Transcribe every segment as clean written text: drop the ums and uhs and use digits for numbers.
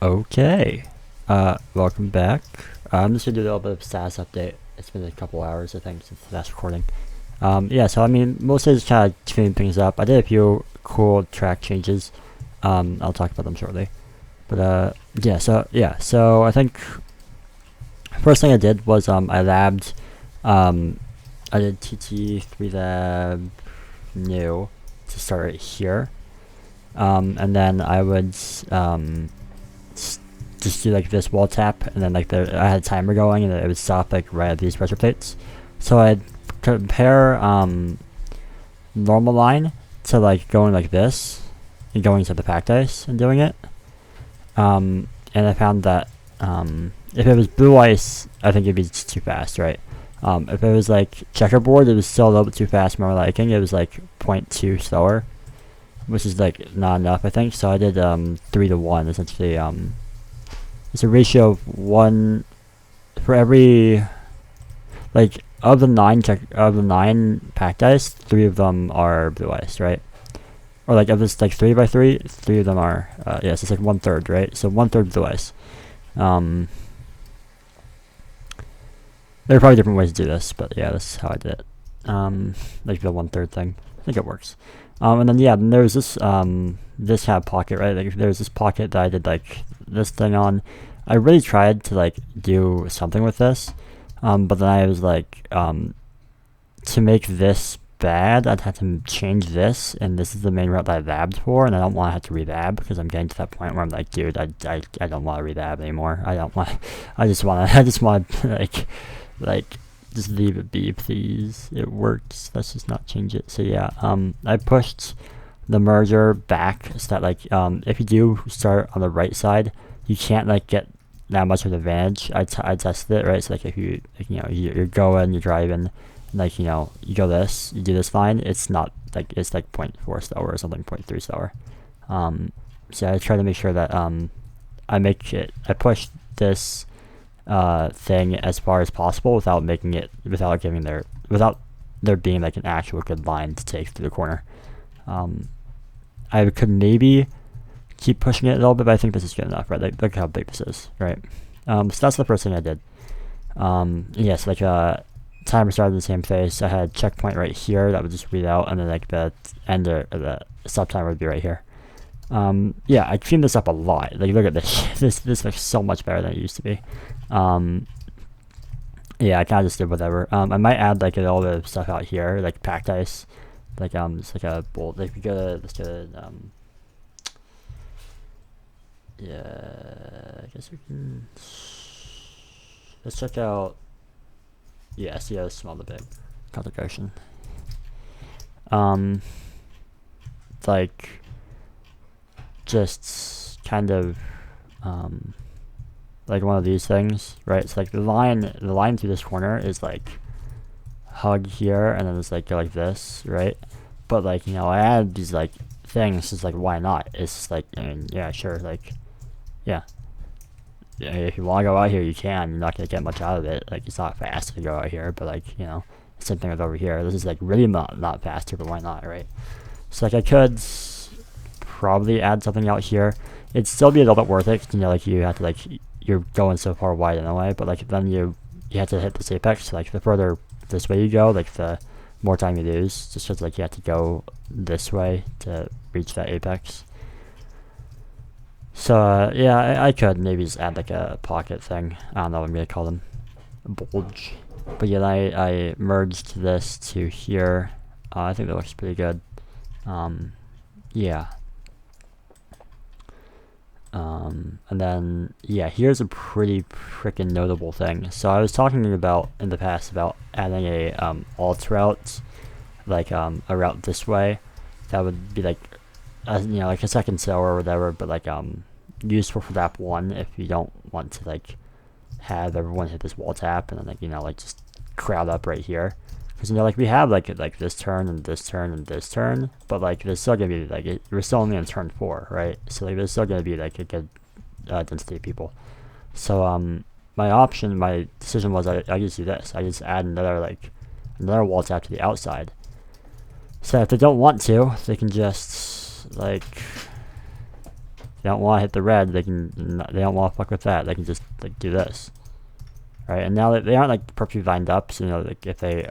Okay, welcome back. I'm just gonna do a little bit of status update. It's been a couple hours, I think, since the last recording. Yeah, so I mean, mostly just kind of tuning things up. I did a few cool track changes. I'll talk about them shortly. But so I think first thing I did was I labbed, I did TT3 lab new to start right here. And then I would just do like this wall tap, and then like I had a timer going, and it would stop like right at these pressure plates. So I'd compare normal line to like going like this and going to the packed ice and doing it. And I found that if it was blue ice, I think it'd be just too fast, right? If it was like checkerboard, it was still a little bit too fast. More liking it was like 0.2 slower, which is like not enough, I think. So I did 3 to 1 essentially. It's a ratio of 1 for every, like, of the 9 packed ice, 3 of them are blue ice, right? Or like if it's like 3 by 3, 3 of them are yes, it's like 1/3, right? So 1/3 blue ice. There are probably different ways to do this, but yeah, this is how I did it. Like the 1/3 thing. I think it works. And then yeah, then there's this this kind of pocket, right? Like there's this pocket that I did like this thing on. I really tried to like do something with this, but then I was like, to make this bad, I'd have to change this, and this is the main route that I labbed for, and I don't want to have to relab because I'm getting to that point where I'm like, dude, I don't want to relab anymore. I don't want. I just want like just leave it be, please. It works. Let's just not change it. So yeah, I pushed the merger back so that like if you do start on the right side, you can't like get that much of an advantage. I tested it, right? So like if you like, you're going, you're driving, like you go this, you do this line, it's not like it's like 0.4 slower or something, 0.3 slower. So I try to make sure that I push this thing as far as possible without there being like an actual good line to take through the corner. I could maybe keep pushing it a little bit, but I think this is good enough, right? Like look how big this is, right? So that's the first thing I did. Yes, like timer started in the same phase. I had checkpoint right here that would just read out, and then like the end of the stop timer would be right here. Yeah, I cleaned this up a lot. Like look at this. this looks so much better than it used to be. Yeah, I kind of just did whatever. I might add like a little bit of stuff out here, like packed ice, like just like a bolt. Like let's go to yeah, I guess we can. Let's check out. Yeah, see how small the big concentration. Like just kind of like one of these things, right? It's like the line through this corner is like hug here, and then it's like go like this, right? But like I add these like things. It's like why not? It's just like yeah, sure, like yeah. If you want to go out here, you can. You're not gonna get much out of it. Like it's not fast to go out here, but like same thing with over here. This is like really not faster, but why not, right? So like I could probably add something out here. It'd still be a little bit worth it, like you have to like you're going so far wide in a way, but like then you have to hit this apex. Like the further this way you go, like the more time you lose, just because like you have to go this way to reach that apex. So yeah, I could maybe just add like a pocket thing. I don't know what I'm gonna call them, a bulge. But yeah, I merged this to here. I think that looks pretty good. Yeah. And then yeah, here's a pretty freaking notable thing. So I was talking about in the past about adding a alt route, like a route this way, that would be like like a second cell or whatever, but like useful for lap 1 if you don't want to like have everyone hit this wall tap and then like like just crowd up right here, because like we have like this turn and this turn and this turn, but like there's still gonna be like we're still only on turn 4, right? So like there's still gonna be like a good density of people. So my decision was I just do this. I just add another wall tap to the outside. So if they don't want to, they can just like they don't want to hit the red, they don't want to fuck with that. They can just like do this, right? And now they aren't like perfectly lined up, so you know, like if they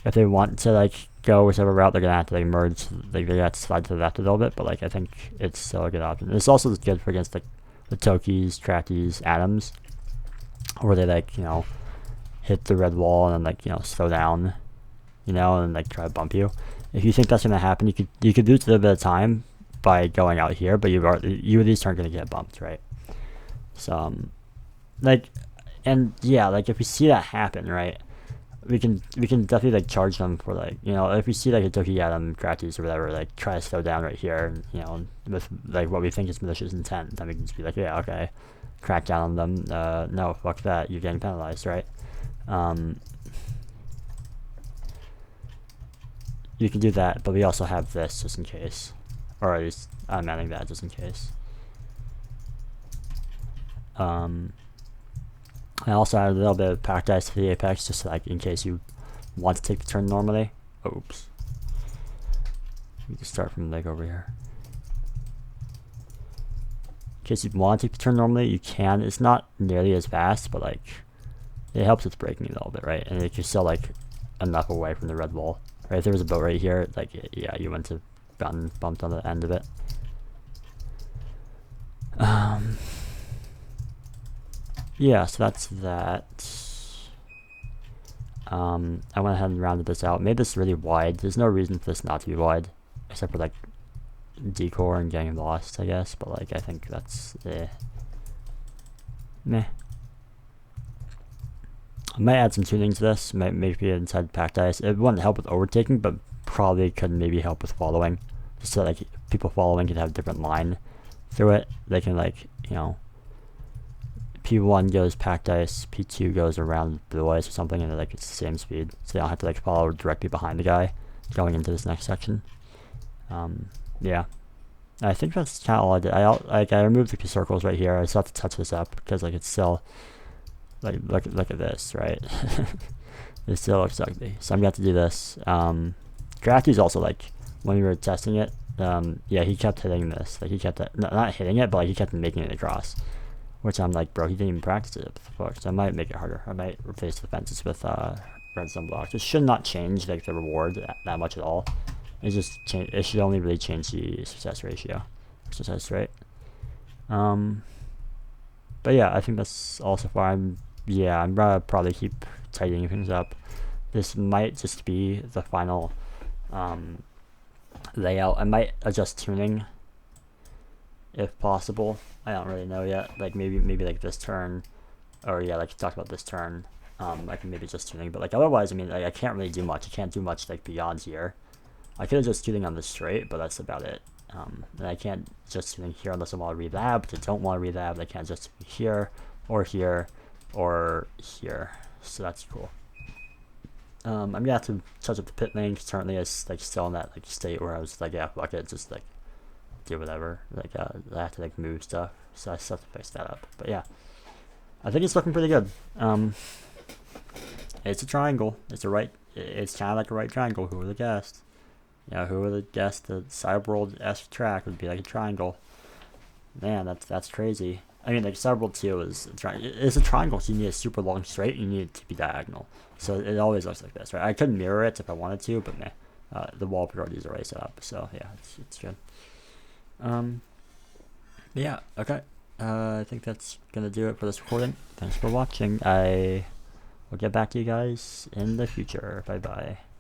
if they want to like go whichever route, they're gonna have to like merge, like they're gonna have to slide to the left a little bit. But like I think it's still a good option. It's also good for against like the Tokis, Trackies, Atoms, where they like, you know, hit the red wall and then like, you know, slow down, you know, and like try to bump you. If you think that's gonna happen, you could lose a little bit of time by going out here, but you at least aren't gonna get bumped, right? So like, and yeah, like if we see that happen, right, we can definitely like charge them for like, you know, if we see like a Toki Atom, Kratis or whatever, like try to slow down right here, and you know, with like what we think is malicious intent, then we can just be like, yeah, okay, crack down on them. No, fuck that, you're getting penalized, right? You can do that, but we also have this just in case, or at least I'm adding that just in case. I also added a little bit of Packed Ice to the Apex, just like in case you want to take the turn normally. Oops. We can start from like over here. In case you want to take the turn normally, you can. It's not nearly as fast, but like it helps with braking a little bit, right? And if you're still like enough away from the red wall, right? If there was a boat right here, like yeah, you wouldn't have gotten bumped on the end of it. Yeah, so that's that. I went ahead and rounded this out. Made this really wide. There's no reason for this not to be wide, except for like decor and getting lost, I guess. But like, I think that's meh. I might add some tuning to this. Maybe inside Packed Ice. It wouldn't help with overtaking, but probably could maybe help with following. Just so like people following can have a different line through it. They can like, you know, P1 goes Packed Ice, P2 goes around Blue Ice or something, and like it's the same speed, so they don't have to like follow directly behind the guy going into this next section. Yeah, I think that's kind of all I did. I removed the circles right here. I still have to touch this up because like it's still like look at this, right? It still looks ugly, so I'm gonna have to do this. Kraki's also like when we were testing it, yeah, he kept hitting this. Like he kept not hitting it, but like he kept making it across. Which I'm like, bro, he didn't even practice it before, so I might make it harder. I might replace the fences with redstone blocks. It should not change like the reward that much at all. It just it should only really change the success ratio, success rate. But yeah, I think that's all so far. I'm gonna probably keep tightening things up. This might just be the final layout. I might adjust tuning if possible. I don't really know yet. Like maybe like this turn, or yeah, like talk about this turn. I can maybe just tuning, but like otherwise, I mean, like I can't really do much. I can't do much like beyond here. I could have just tuning on the straight, but that's about it. And I can't just tuning here unless I want to relab. But I don't want to relab. I can't just here or here or here. So that's cool. I'm gonna have to touch up the pit lane. Currently, it's like still in that like state where I was like, yeah, fuck it, just like do whatever. Like I have to like move stuff, so I still have to fix that up. But yeah, I think it's looking pretty good. It's a triangle. It's kind of like a right triangle. Who would have guessed? Yeah, who would have guessed the Cyberworld-esque track would be like a triangle? Man, that's crazy. I mean, like Cyberworld 2 it's a triangle, so you need a super long straight, and you need it to be diagonal. So it always looks like this, right? I could mirror it if I wanted to, but meh. The wall priorities are already set up, so yeah, it's good. Yeah, okay. I think that's gonna do it for this recording. Thanks for watching. I will get back to you guys in the future. Bye bye.